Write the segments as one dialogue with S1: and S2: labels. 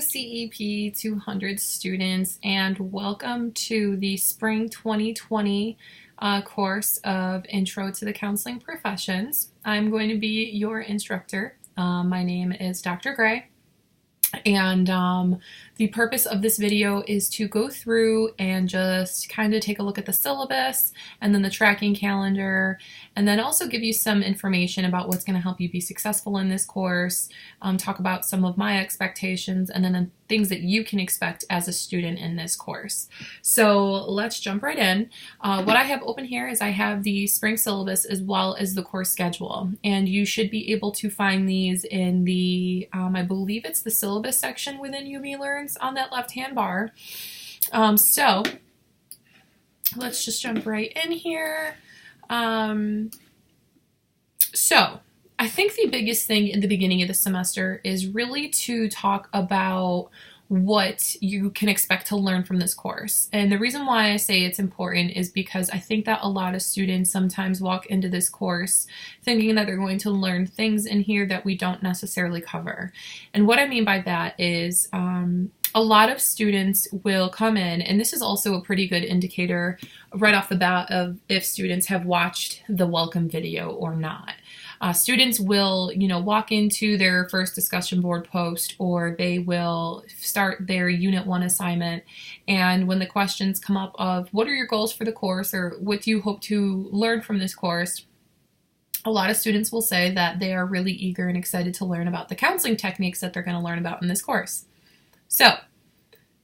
S1: CEP 200 students, and welcome to the Spring 2020 course of Intro to the Counseling Professions. I'm going to be your instructor. My name is Dr. Gray, and the purpose of this video is to go through and just kind of take a look at the syllabus and then the tracking calendar, and then also give you some information about what's going to help you be successful in this course, talk about some of my expectations, and then the things that you can expect as a student in this course. So let's jump right in. What I have open here is I have the spring syllabus as well as the course schedule, and you should be able to find these in the, I believe it's the syllabus section within UB Learns on that left-hand bar. So let's just jump right in here. So I think the biggest thing in the beginning of the semester is really to talk about what you can expect to learn from this course. And the reason why I say it's important is because I think that a lot of students sometimes walk into this course thinking that they're going to learn things in here that we don't necessarily cover. And what I mean by that is a lot of students will come in, and this is also a pretty good indicator right off the bat of if students have watched the welcome video or not. Students will, walk into their first discussion board post, or they will start their Unit 1 assignment, and when the questions come up of what are your goals for the course, or what do you hope to learn from this course, a lot of students will say that they are really eager and excited to learn about the counseling techniques that they're going to learn about in this course. So,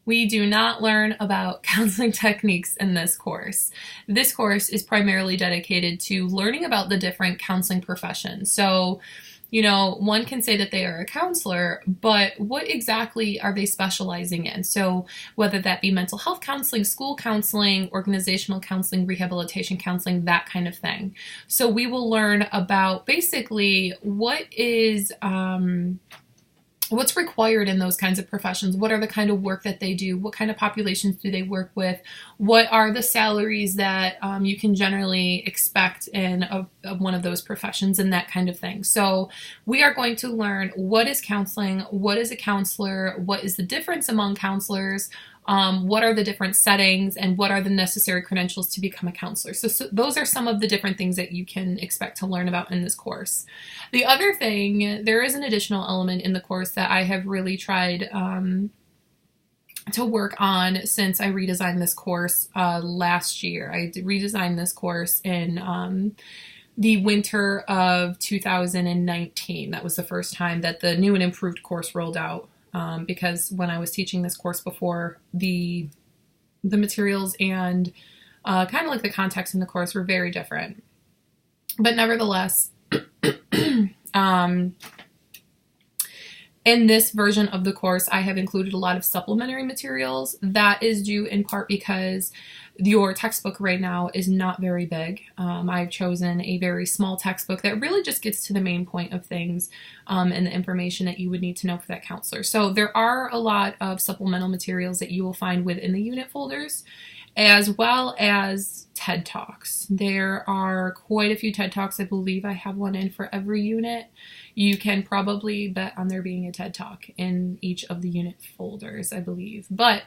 S1: we do not learn about counseling techniques in this course. This course is primarily dedicated to learning about the different counseling professions. So, one can say that they are a counselor, but what exactly are they specializing in? So whether that be mental health counseling, school counseling, organizational counseling, rehabilitation counseling, that kind of thing. So we will learn about basically what's required in those kinds of professions. What are the kind of work that they do? What kind of populations do they work with? What are the salaries that you can generally expect in one of those professions, and that kind of thing. So we are going to learn what is counseling, what is a counselor, what is the difference among counselors, what are the different settings, and what are the necessary credentials to become a counselor. So those are some of the different things that you can expect to learn about in this course. The other thing, there is an additional element in the course that I have really tried to work on since I redesigned this course last year. I redesigned this course in the winter of 2019. That was the first time that the new and improved course rolled out. Because when I was teaching this course before, the materials and kind of like the context in the course were very different. But nevertheless, in this version of the course, I have included a lot of supplementary materials. That is due in part because your textbook right now is not very big. I've chosen a very small textbook that really just gets to the main point of things and the information that you would need to know for that counselor. So there are a lot of supplemental materials that you will find within the unit folders, as well as TED Talks. There are quite a few TED Talks. I believe I have one in for every unit. You can probably bet on there being a TED Talk in each of the unit folders, I believe. But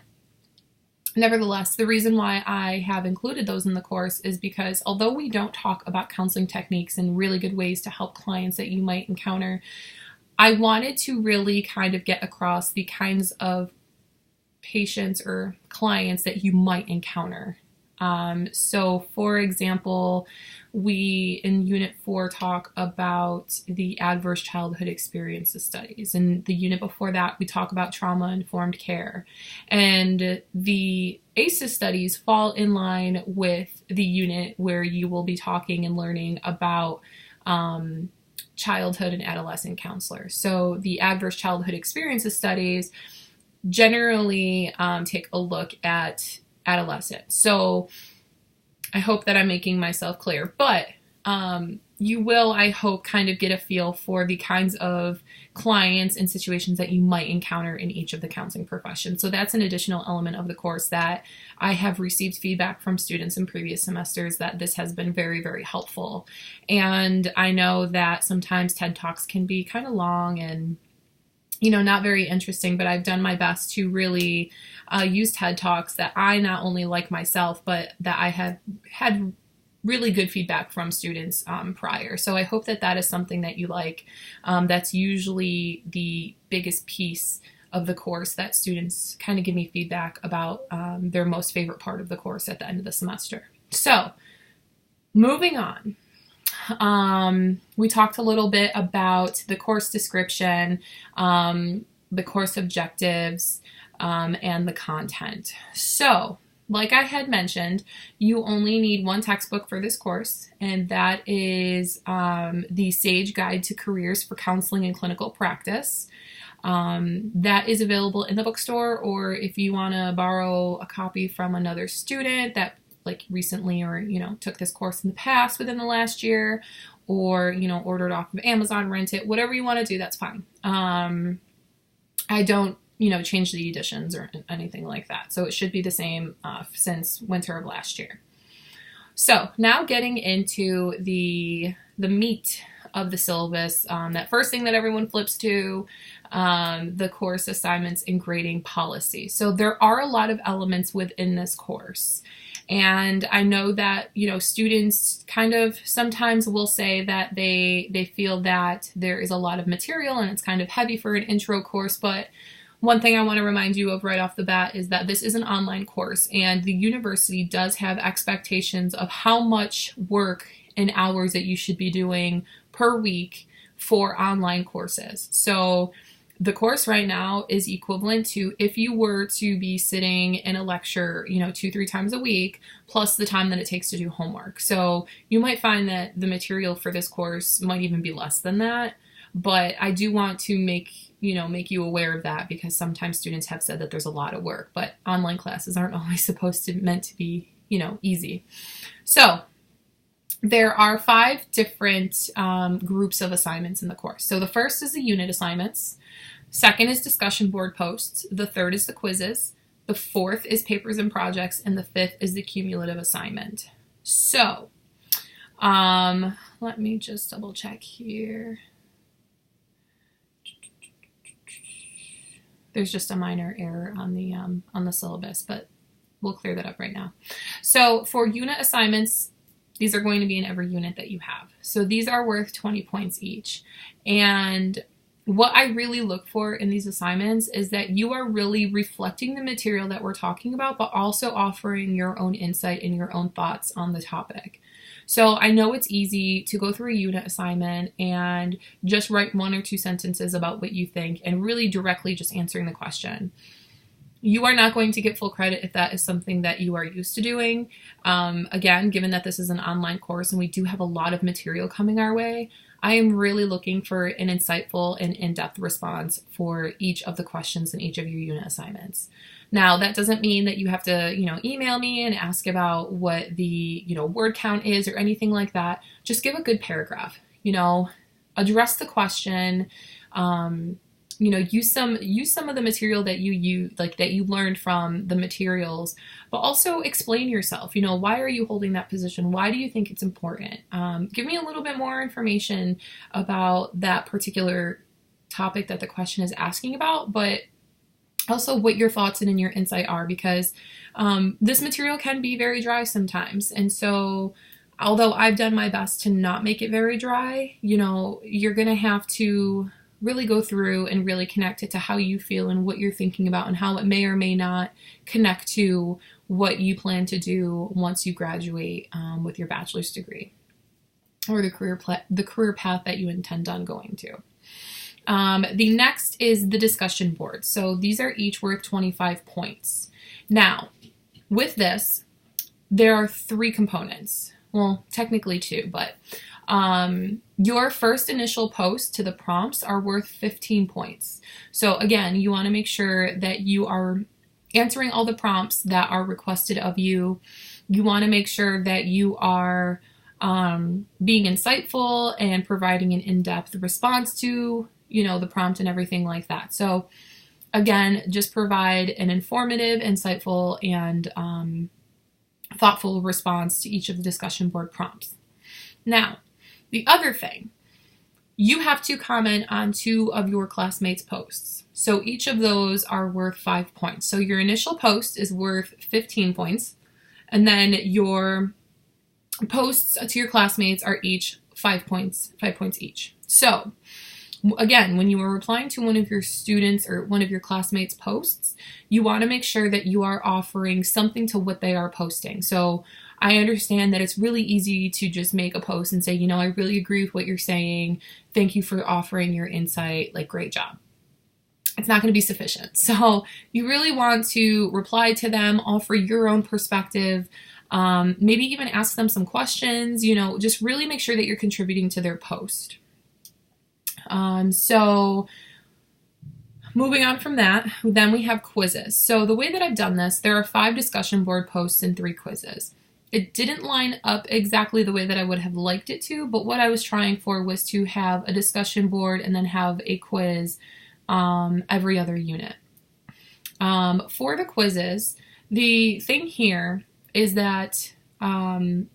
S1: nevertheless, the reason why I have included those in the course is because although we don't talk about counseling techniques and really good ways to help clients that you might encounter, I wanted to really kind of get across the kinds of patients or clients that you might encounter. So for example, we in Unit 4 talk about the adverse childhood experiences studies, and the unit before that we talk about trauma-informed care. And the ACEs studies fall in line with the unit where you will be talking and learning about childhood and adolescent counselors. So the adverse childhood experiences studies generally take a look at adolescents. So I hope that I'm making myself clear, but you will, I hope, kind of get a feel for the kinds of clients and situations that you might encounter in each of the counseling professions. So that's an additional element of the course that I have received feedback from students in previous semesters that this has been very, very helpful. And I know that sometimes TED Talks can be kind of long and not very interesting, but I've done my best to really use TED Talks that I not only like myself, but that I have had really good feedback from students prior. So I hope that that is something that you like. That's usually the biggest piece of the course that students kind of give me feedback about their most favorite part of the course at the end of the semester. So moving on. We talked a little bit about the course description, the course objectives, and the content. So, like I had mentioned, you only need one textbook for this course, and that is the Sage Guide to Careers for Counseling and Clinical Practice. That is available in the bookstore, or if you want to borrow a copy from another student that like recently or, took this course in the past within the last year, or, ordered off of Amazon, rent it, whatever you want to do, that's fine. I don't, change the editions or anything like that. So it should be the same since winter of last year. So now getting into the meat of the syllabus, that first thing that everyone flips to, the course assignments and grading policy. So there are a lot of elements within this course. And I know that, students kind of sometimes will say that they feel that there is a lot of material and it's kind of heavy for an intro course. But one thing I want to remind you of right off the bat is that this is an online course, and the university does have expectations of how much work and hours that you should be doing per week for online courses. So the course right now is equivalent to if you were to be sitting in a lecture, 2-3 times a week, plus the time that it takes to do homework. So you might find that the material for this course might even be less than that. But I do want to make you aware of that, because sometimes students have said that there's a lot of work, but online classes aren't always meant to be, easy. So there are 5 different groups of assignments in the course. So the first is the unit assignments. Second is discussion board posts. The third is the quizzes. The fourth is papers and projects. And the fifth is the cumulative assignment. So let me just double check here. There's just a minor error on the syllabus, but we'll clear that up right now. So for unit assignments, these are going to be in every unit that you have. So these are worth 20 points each. And what I really look for in these assignments is that you are really reflecting the material that we're talking about, but also offering your own insight and your own thoughts on the topic. So I know it's easy to go through a unit assignment and just write 1 or 2 sentences about what you think and really directly just answering the question. You are not going to get full credit if that is something that you are used to doing. Again, given that this is an online course and we do have a lot of material coming our way, I am really looking for an insightful and in-depth response for each of the questions in each of your unit assignments. Now, that doesn't mean that you have to, email me and ask about what the, word count is or anything like that. Just give a good paragraph, address the question, use some of the material that you learned from the materials, but also explain yourself. Why are you holding that position? Why do you think it's important? Give me a little bit more information about that particular topic that the question is asking about, but also what your thoughts and your insight are, because this material can be very dry sometimes. And so although I've done my best to not make it very dry, you're going to have to really go through and really connect it to how you feel and what you're thinking about and how it may or may not connect to what you plan to do once you graduate with your bachelor's degree or the career path that you intend on going to. The next is the discussion board. So these are each worth 25 points. Now, with this, there are 3 components. Well, technically 2, but your first initial post to the prompts are worth 15 points. So again, you want to make sure that you are answering all the prompts that are requested of you. You want to make sure that you are being insightful and providing an in-depth response to, the prompt and everything like that. So again, just provide an informative, insightful, and thoughtful response to each of the discussion board prompts. Now, the other thing, you have to comment on 2 of your classmates' posts. So each of those are worth 5 points. So your initial post is worth 15 points, and then your posts to your classmates are each 5 points each. So again, when you are replying to one of your students or one of your classmates' posts, you want to make sure that you are offering something to what they are posting. So I understand that it's really easy to just make a post and say, you know, I really agree with what you're saying. Thank you for offering your insight. Like, great job. It's not going to be sufficient. So you really want to reply to them, offer your own perspective, maybe even ask them some questions, you know, just really make sure that you're contributing to their post. So moving on from that, then we have quizzes. So the way that I've done this, there are 5 discussion board posts and 3 quizzes. It didn't line up exactly the way that I would have liked it to, but what I was trying for was to have a discussion board and then have a quiz every other unit. For the quizzes, the thing here is that in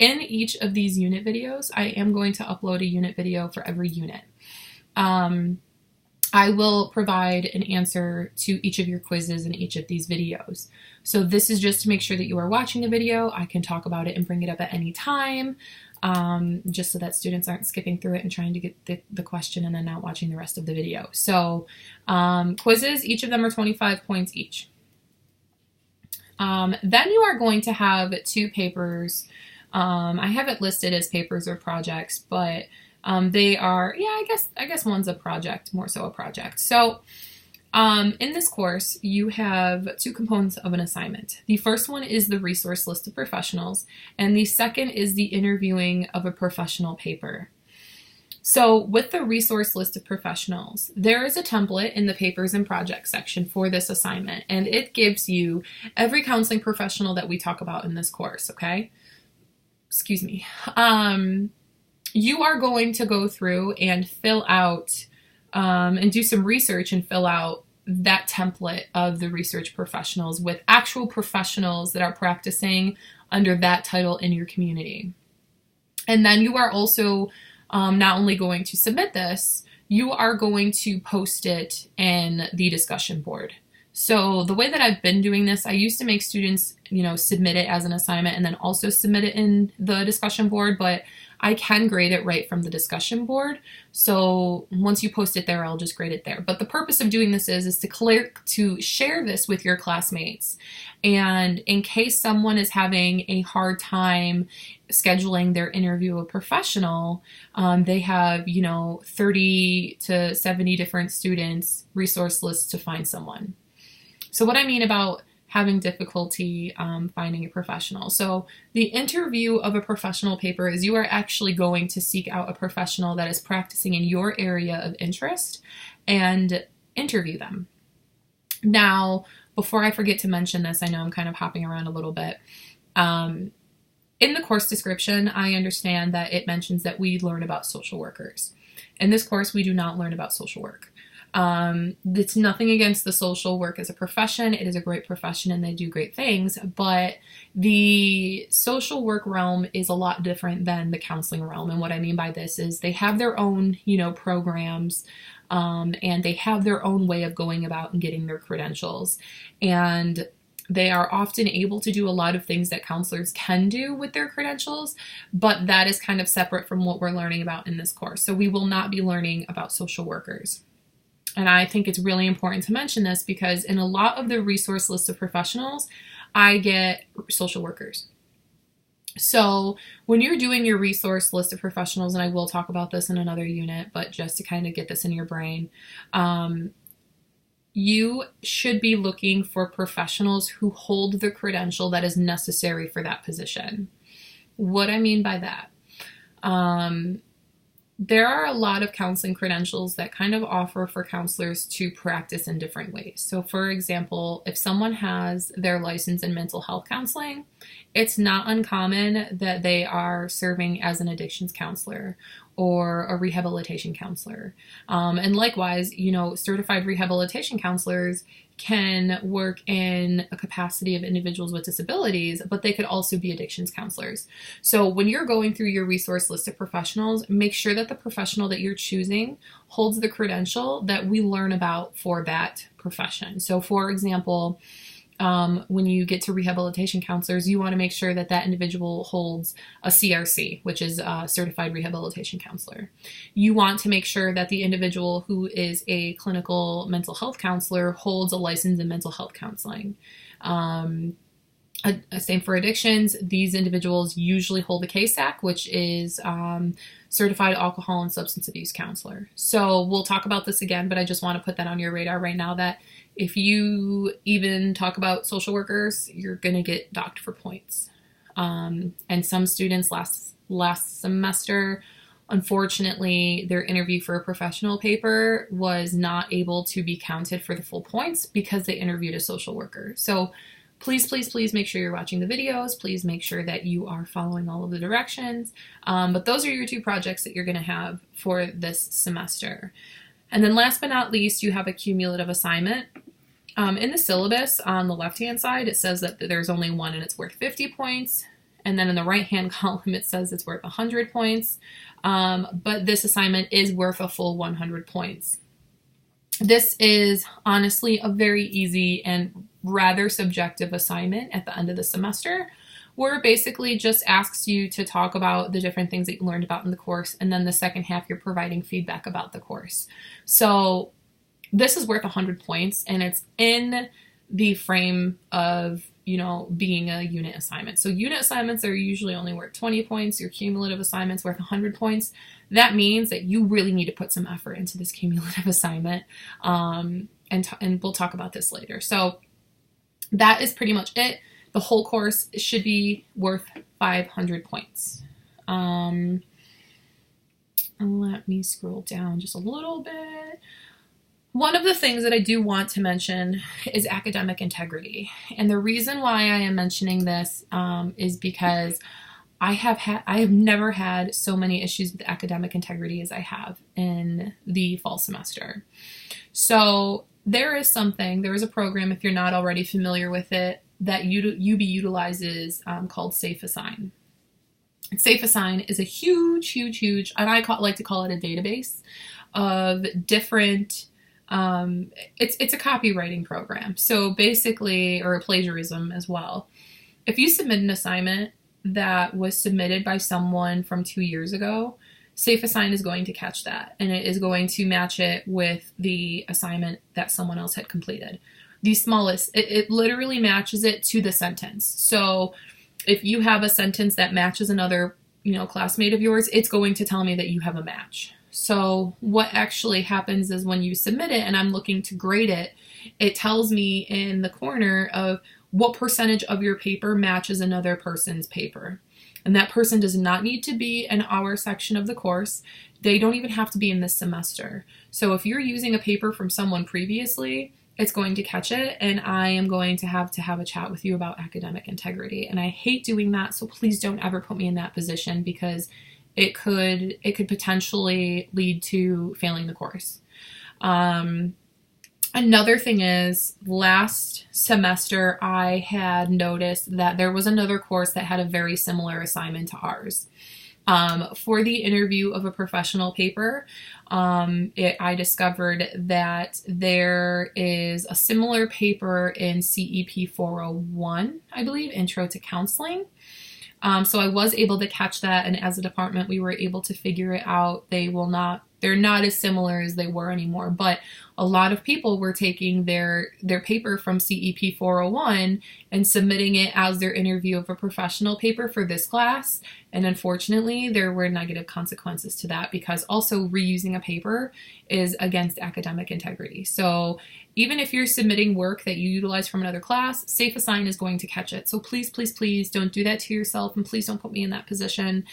S1: each of these unit videos, I am going to upload a unit video for every unit. I will provide an answer to each of your quizzes in each of these videos. So this is just to make sure that you are watching the video. I can talk about it and bring it up at any time, just so that students aren't skipping through it and trying to get the question and then not watching the rest of the video. So quizzes, each of them are 25 points each. Then you are going to have 2 papers. I have it listed as papers or projects, but they are, yeah, I guess one's a project, more so a project. So in this course, you have 2 components of an assignment. The first one is the resource list of professionals, and the second is the interviewing of a professional paper. So with the resource list of professionals, there is a template in the papers and projects section for this assignment, and it gives you every counseling professional that we talk about in this course, okay? Excuse me. You are going to go through and fill out and do some research and fill out that template of the research professionals with actual professionals that are practicing under that title in your community. And then you are also not only going to submit this, you are going to post it in the discussion board. So the way that I've been doing this, I used to make students, you know, submit it as an assignment and then also submit it in the discussion board, but I can grade it right from the discussion board. So once you post it there, I'll just grade it there. But the purpose of doing this is to share this with your classmates. And in case someone is having a hard time scheduling their interview with a professional, they have, you know, 30 to 70 different students resource lists to find someone. So what I mean about having difficulty finding a professional. So the interview of a professional paper is you are actually going to seek out a professional that is practicing in your area of interest and interview them. Now, before I forget to mention this, I know I'm kind of hopping around a little bit. In the course description, I understand that it mentions that we learn about social workers. In this course, we do not learn about social work. It's nothing against the social work as a profession. It is a great profession and they do great things, but the social work realm is a lot different than the counseling realm. And what I mean by this is they have their own, you know, programs, and they have their own way of going about and getting their credentials. And they are often able to do a lot of things that counselors can do with their credentials, but that is kind of separate from what we're learning about in this course. So we will not be learning about social workers. And I think it's really important to mention this because in a lot of the resource lists of professionals, I get social workers. So when you're doing your resource list of professionals, and I will talk about this in another unit, but just to kind of get this in your brain, you should be looking for professionals who hold the credential that is necessary for that position. What I mean by that, there are a lot of counseling credentials that kind of offer for counselors to practice in different ways. So for example, if someone has their license in mental health counseling, it's not uncommon that they are serving as an addictions counselor or a rehabilitation counselor. And likewise, certified rehabilitation counselors can work in a capacity of individuals with disabilities, but they could also be addictions counselors. So when you're going through your resource list of professionals, make sure that the professional that you're choosing holds the credential that we learn about for that profession. So for example, when you get to rehabilitation counselors, you want to make sure that that individual holds a CRC, which is a certified rehabilitation counselor. You want to make sure that the individual who is a clinical mental health counselor holds a license in mental health counseling. Same for addictions. These individuals usually hold a CASAC, which is certified alcohol and substance abuse counselor. So we'll talk about this again, but I just want to put that on your radar right now that if you even talk about social workers, you're going to get docked for points. And some students last semester, unfortunately, their interview for a professional paper was not able to be counted for the full points because they interviewed a social worker. So please, please, please make sure you're watching the videos. Please make sure that you are following all of the directions. But those are your two projects that you're going to have for this semester. And then last but not least, you have a cumulative assignment. In the syllabus on the left-hand side, it says that there's only one and it's worth 50 points. And then in the right-hand column, it says it's worth 100 points. But this assignment is worth a full 100 points. This is honestly a very easy and rather subjective assignment at the end of the semester, where it basically just asks you to talk about the different things that you learned about in the course, and then the second half you're providing feedback about the course. So this is worth 100 points, and it's in the frame of, being a unit assignment. So unit assignments are usually only worth 20 points. Your cumulative assignment's worth 100 points. That means that you really need to put some effort into this cumulative assignment, and we'll talk about this later. So that is pretty much it. The whole course should be worth 500 points. Let me scroll down just a little bit. One of the things that I do want to mention is academic integrity. And the reason why I am mentioning this is because I have never had so many issues with academic integrity as I have in the fall semester. So there is a program, if you're not already familiar with it, that UB utilizes called SafeAssign. SafeAssign is a huge, and I like to call it a database of different, it's a copywriting program. So basically, or a plagiarism as well. If you submit an assignment that was submitted by someone from 2 years ago, SafeAssign is going to catch that, and it is going to match it with the assignment that someone else had completed. The smallest, it literally matches it to the sentence. So if you have a sentence that matches another, classmate of yours, it's going to tell me that you have a match. So what actually happens is when you submit it and I'm looking to grade it, it tells me in the corner of what percentage of your paper matches another person's paper. And that person does not need to be in our section of the course. They don't even have to be in this semester. So if you're using a paper from someone previously, it's going to catch it, and I am going to have a chat with you about academic integrity. And I hate doing that, so please don't ever put me in that position because it could potentially lead to failing the course. Another thing is, last semester I had noticed that there was another course that had a very similar assignment to ours. For the interview of a professional paper, I discovered that there is a similar paper in CEP 401, I believe, Intro to Counseling. So I was able to catch that, and as a department, we were able to figure it out. They're not as similar as they were anymore, but a lot of people were taking their paper from CEP 401 and submitting it as their interview of a professional paper for this class. And unfortunately, there were negative consequences to that because also reusing a paper is against academic integrity. So, even if you're submitting work that you utilize from another class, Safe Assign is going to catch it. So please, please, please don't do that to yourself, and please don't put me in that position.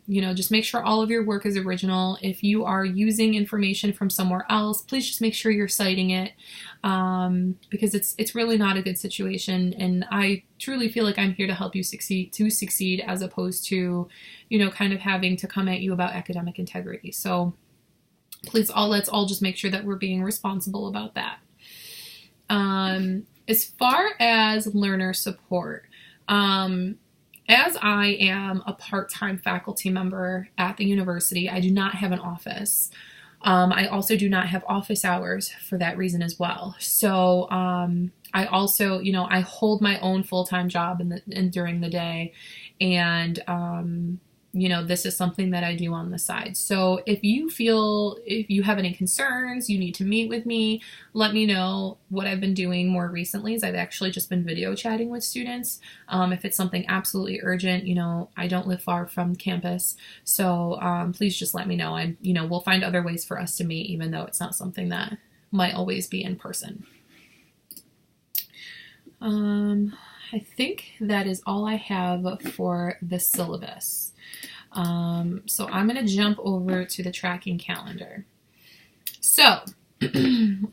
S1: Just make sure all of your work is original. If you are using information from somewhere else, please just make sure you're citing it, because it's really not a good situation. And I truly feel like I'm here to help you succeed as opposed to, kind of having to come at you about academic integrity. So please, let's all just make sure that we're being responsible about that. As far as learner support, as I am a part-time faculty member at the university, I do not have an office. I also do not have office hours for that reason as well. So I also, I hold my own full-time job during the day, and this is something that I do on the side. So if you have any concerns, you need to meet with me, let me know. What I've been doing more recently is I've actually just been video chatting with students. If it's something absolutely urgent, I don't live far from campus. So please just let me know. And, we'll find other ways for us to meet, even though it's not something that might always be in person. I think that is all I have for the syllabus. So I'm going to jump over to the tracking calendar. So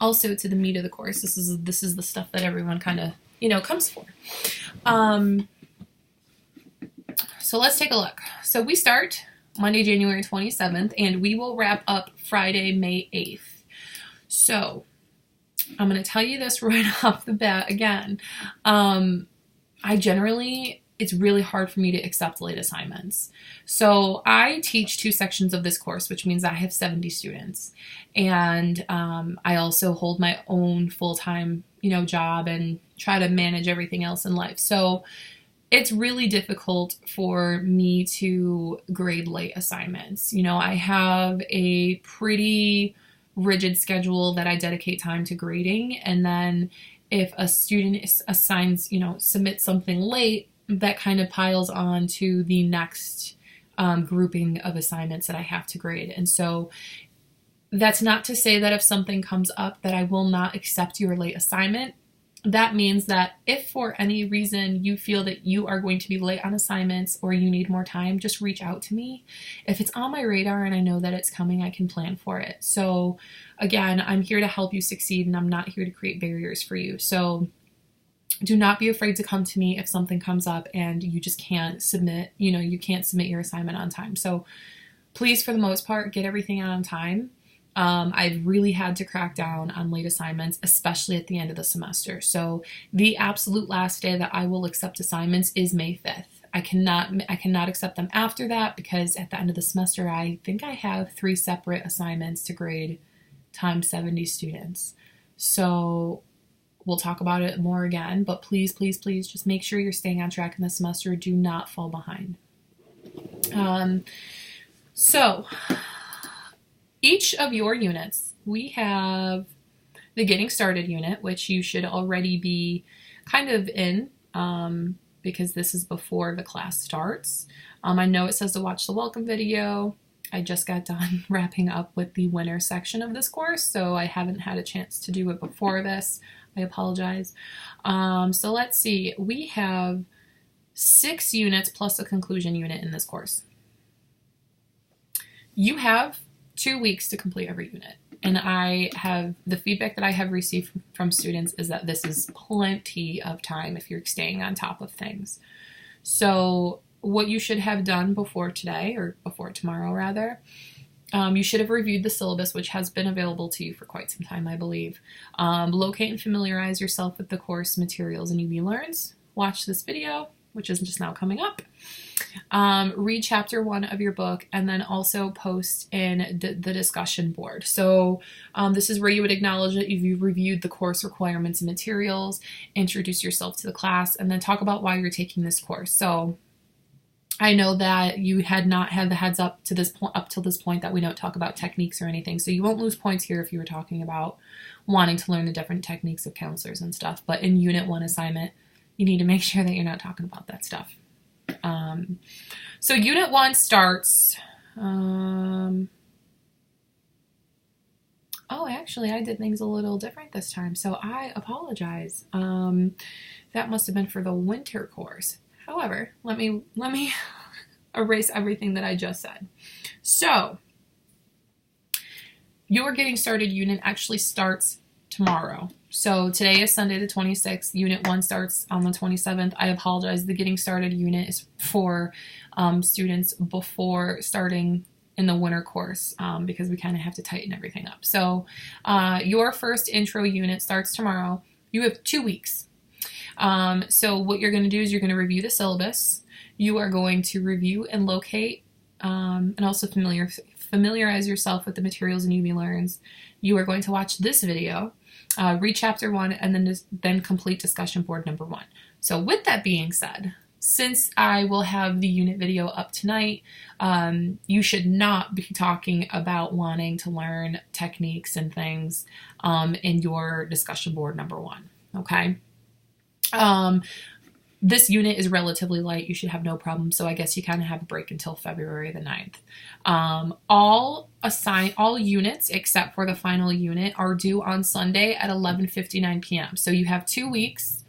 S1: also to the meat of the course, this is the stuff that everyone kind of, comes for. So let's take a look. So we start Monday, January 27th, and we will wrap up Friday, May 8th. So I'm going to tell you this right off the bat again. It's really hard for me to accept late assignments. So I teach 2 sections of this course, which means I have 70 students. And I also hold my own full-time, job and try to manage everything else in life. So it's really difficult for me to grade late assignments. I have a pretty rigid schedule that I dedicate time to grading. And then if a student submits something late, that kind of piles on to the next grouping of assignments that I have to grade. And so that's not to say that if something comes up that I will not accept your late assignment. That means that if for any reason you feel that you are going to be late on assignments or you need more time, just reach out to me. If it's on my radar and I know that it's coming, I can plan for it. So again, I'm here to help you succeed, and I'm not here to create barriers for you. So do not be afraid to come to me if something comes up and you just can't submit, you can't submit your assignment on time. So please, for the most part, get everything out on time. I've really had to crack down on late assignments, especially at the end of the semester. So the absolute last day that I will accept assignments is May 5th. I cannot accept them after that, because at the end of the semester, I think I have 3 separate assignments to grade times 70 students. So we'll talk about it more again, but please, please, please just make sure you're staying on track in the semester. Do not fall behind. So each of your units, we have the Getting Started unit, which you should already be kind of in, because this is before the class starts. I know it says to watch the welcome video. I just got done wrapping up with the winter section of this course, so I haven't had a chance to do it before this. I apologize. So let's see. We have 6 units plus a conclusion unit in this course. You have 2 weeks to complete every unit. And the feedback that I have received from students is that this is plenty of time if you're staying on top of things. So what you should have done before today, or before tomorrow rather, you should have reviewed the syllabus, which has been available to you for quite some time, I believe. Locate and familiarize yourself with the course materials and UV Learns. Watch this video, which is just now coming up. Read chapter 1 of your book, and then also post in the discussion board. So this is where you would acknowledge that you've reviewed the course requirements and materials, introduce yourself to the class, and then talk about why you're taking this course. So I know that you had not had the heads up to up till this point that we don't talk about techniques or anything. So you won't lose points here if you were talking about wanting to learn the different techniques of counselors and stuff. But in Unit 1 assignment, you need to make sure that you're not talking about that stuff. So Unit 1 starts Oh, actually, I did things a little different this time, so I apologize. That must have been for the winter course. However, let me erase everything that I just said. So, your Getting Started unit actually starts tomorrow. So today is Sunday the 26th. Unit 1 starts on the 27th. I apologize. The Getting Started unit is for students before starting in the winter course because we kind of have to tighten everything up. So your first intro unit starts tomorrow. You have 2 weeks. So what you're going to do is you're going to review the syllabus. You are going to review and locate and also familiarize yourself with the materials in UB Learns. You are going to watch this video, read chapter 1, and then complete discussion board number 1. So with that being said, since I will have the unit video up tonight, you should not be talking about wanting to learn techniques and things in your discussion board number 1, okay? This unit is relatively light. You should have no problem. So I guess you kind of have a break until February the 9th. All units except for the final unit are due on Sunday at 11:59 p.m. So you have 2 weeks,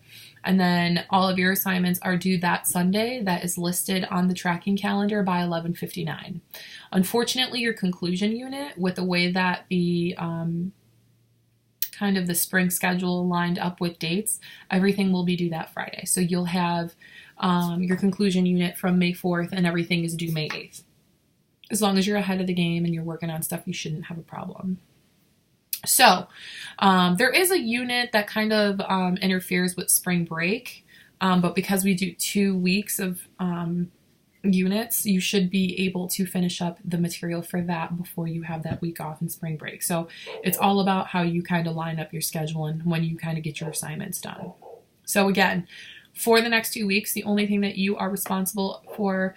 S1: and then all of your assignments are due that Sunday that is listed on the tracking calendar by 11:59. Unfortunately, your conclusion unit, with the way that the kind of the spring schedule lined up with dates, everything will be due that Friday. So you'll have your conclusion unit from May 4th and everything is due May 8th. As long as you're ahead of the game and you're working on stuff, you shouldn't have a problem. So there is a unit that kind of interferes with spring break, but because we do 2 weeks of units, you should be able to finish up the material for that before you have that week off in spring break. So it's all about how you kind of line up your schedule and when you kind of get your assignments done. So again, for the next 2 weeks, the only thing that you are responsible for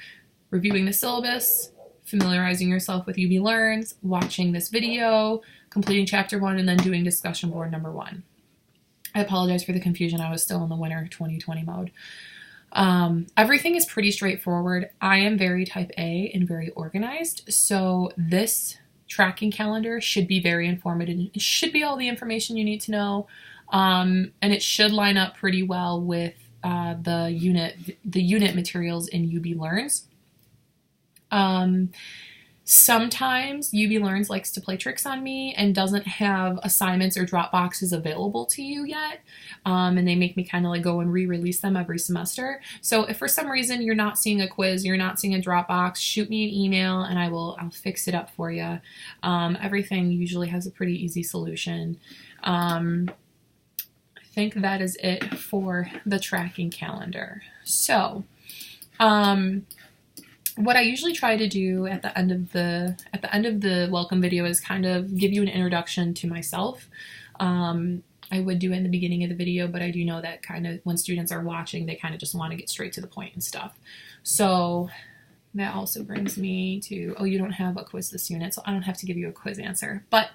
S1: reviewing the syllabus, familiarizing yourself with UB Learns, watching this video, completing chapter 1, and then doing discussion board number 1. I apologize for the confusion. I was still in the winter 2020 mode. Everything is pretty straightforward. I am very type A and very organized, so this tracking calendar should be very informative. It should be all the information you need to know, and it should line up pretty well with the unit materials in UB Learns. Sometimes UB Learns likes to play tricks on me and doesn't have assignments or drop boxes available to you yet. And they make me kind of like go and re-release them every semester. So if for some reason you're not seeing a quiz, you're not seeing a drop box, shoot me an email and I'll fix it up for you. Everything usually has a pretty easy solution. I think that is it for the tracking calendar. So, what I usually try to do at the end of the welcome video is kind of give you an introduction to myself. I would do it in the beginning of the video, but I do know that kind of when students are watching, they kind of just want to get straight to the point and stuff. So that also brings me to, oh, you don't have a quiz this unit, so I don't have to give you a quiz answer. But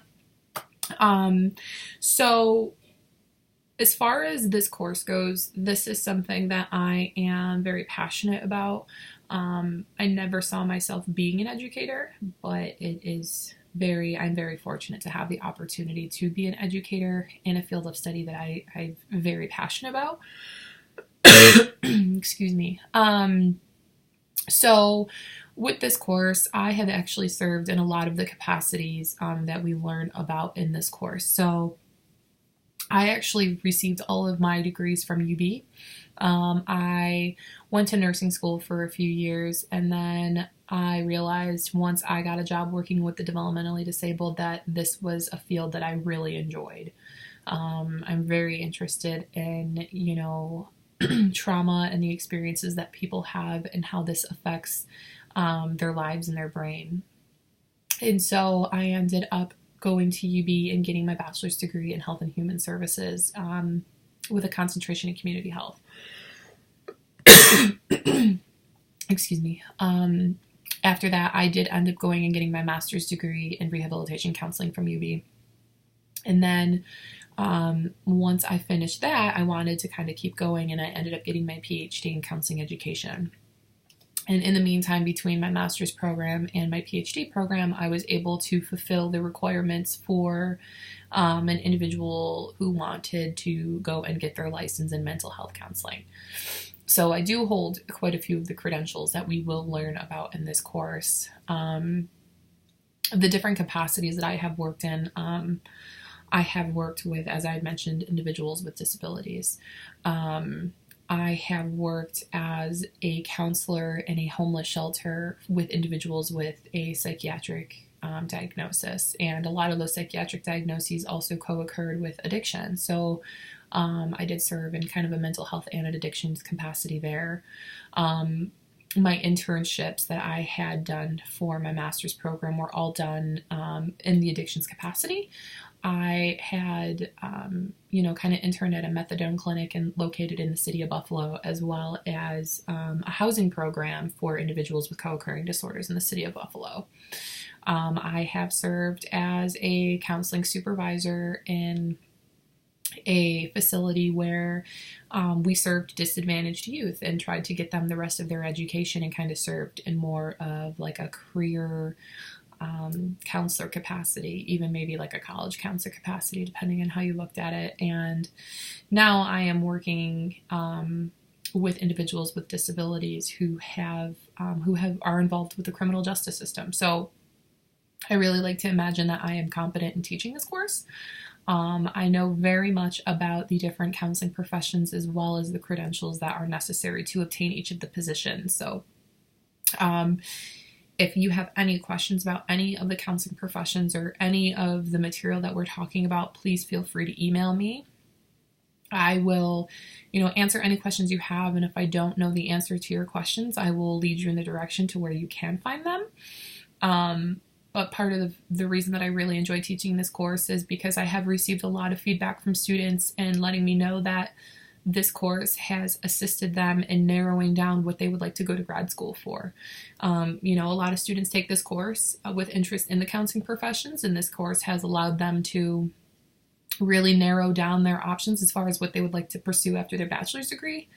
S1: so as far as this course goes, this is something that I am very passionate about. I never saw myself being an educator, but I'm very fortunate to have the opportunity to be an educator in a field of study that I'm very passionate about. Excuse me. So with this course, I have actually served in a lot of the capacities that we learn about in this course. So I actually received all of my degrees from UB. I went to nursing school for a few years, and then I realized once I got a job working with the developmentally disabled that this was a field that I really enjoyed. I'm very interested in, trauma and the experiences that people have and how this affects their lives and their brain. And so I ended up going to UB and getting my bachelor's degree in health and human services with a concentration in community health. Excuse me. After that, I did end up going and getting my master's degree in rehabilitation counseling from UB. And then once I finished that, I wanted to kind of keep going, and I ended up getting my PhD in counseling education. And in the meantime, between my master's program and my PhD program, I was able to fulfill the requirements for an individual who wanted to go and get their license in mental health counseling. So I do hold quite a few of the credentials that we will learn about in this course. The different capacities that I have worked in, I have worked with, as I had mentioned, individuals with disabilities. I have worked as a counselor in a homeless shelter with individuals with a psychiatric diagnosis, and a lot of those psychiatric diagnoses also co-occurred with addiction. So I did serve in kind of a mental health and addictions capacity there. My internships that I had done for my master's program were all done in the addictions capacity. I had, kind of interned at a methadone clinic located in the city of Buffalo, as well as a housing program for individuals with co-occurring disorders in the city of Buffalo. I have served as a counseling supervisor in a facility where we served disadvantaged youth and tried to get them the rest of their education, and kind of served in more of like a career counselor capacity, even maybe like a college counselor capacity, depending on how you looked at it. And now I am working with individuals with disabilities who are involved with the criminal justice system. So I really like to imagine that I am competent in teaching this course. I know very much about the different counseling professions, as well as the credentials that are necessary to obtain each of the positions. So if you have any questions about any of the counseling professions or any of the material that we're talking about, please feel free to email me. I will, answer any questions you have, and if I don't know the answer to your questions, I will lead you in the direction to where you can find them. But part of the reason that I really enjoy teaching this course is because I have received a lot of feedback from students and letting me know that this course has assisted them in narrowing down what they would like to go to grad school for. A lot of students take this course with interest in the counseling professions, and this course has allowed them to really narrow down their options as far as what they would like to pursue after their bachelor's degree.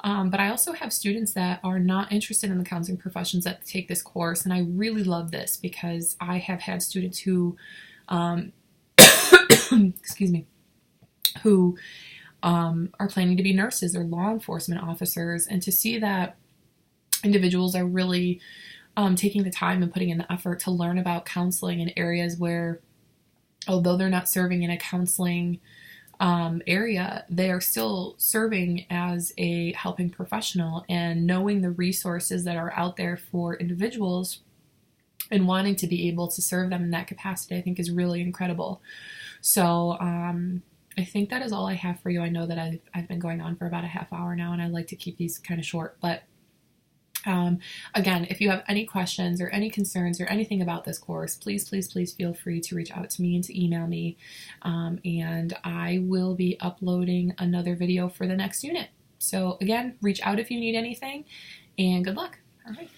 S1: But I also have students that are not interested in the counseling professions that take this course, and I really love this because I have had students who, excuse me, who are planning to be nurses or law enforcement officers, and to see that individuals are really taking the time and putting in the effort to learn about counseling in areas where, although they're not serving in a counseling area, they are still serving as a helping professional, and knowing the resources that are out there for individuals and wanting to be able to serve them in that capacity, I think is really incredible. So I think that is all I have for you. I know that I've been going on for about a half hour now, and I like to keep these kind of short, but again, if you have any questions or any concerns or anything about this course, please feel free to reach out to me and to email me, and I will be uploading another video for the next unit. So again, reach out if you need anything, and good luck. All right.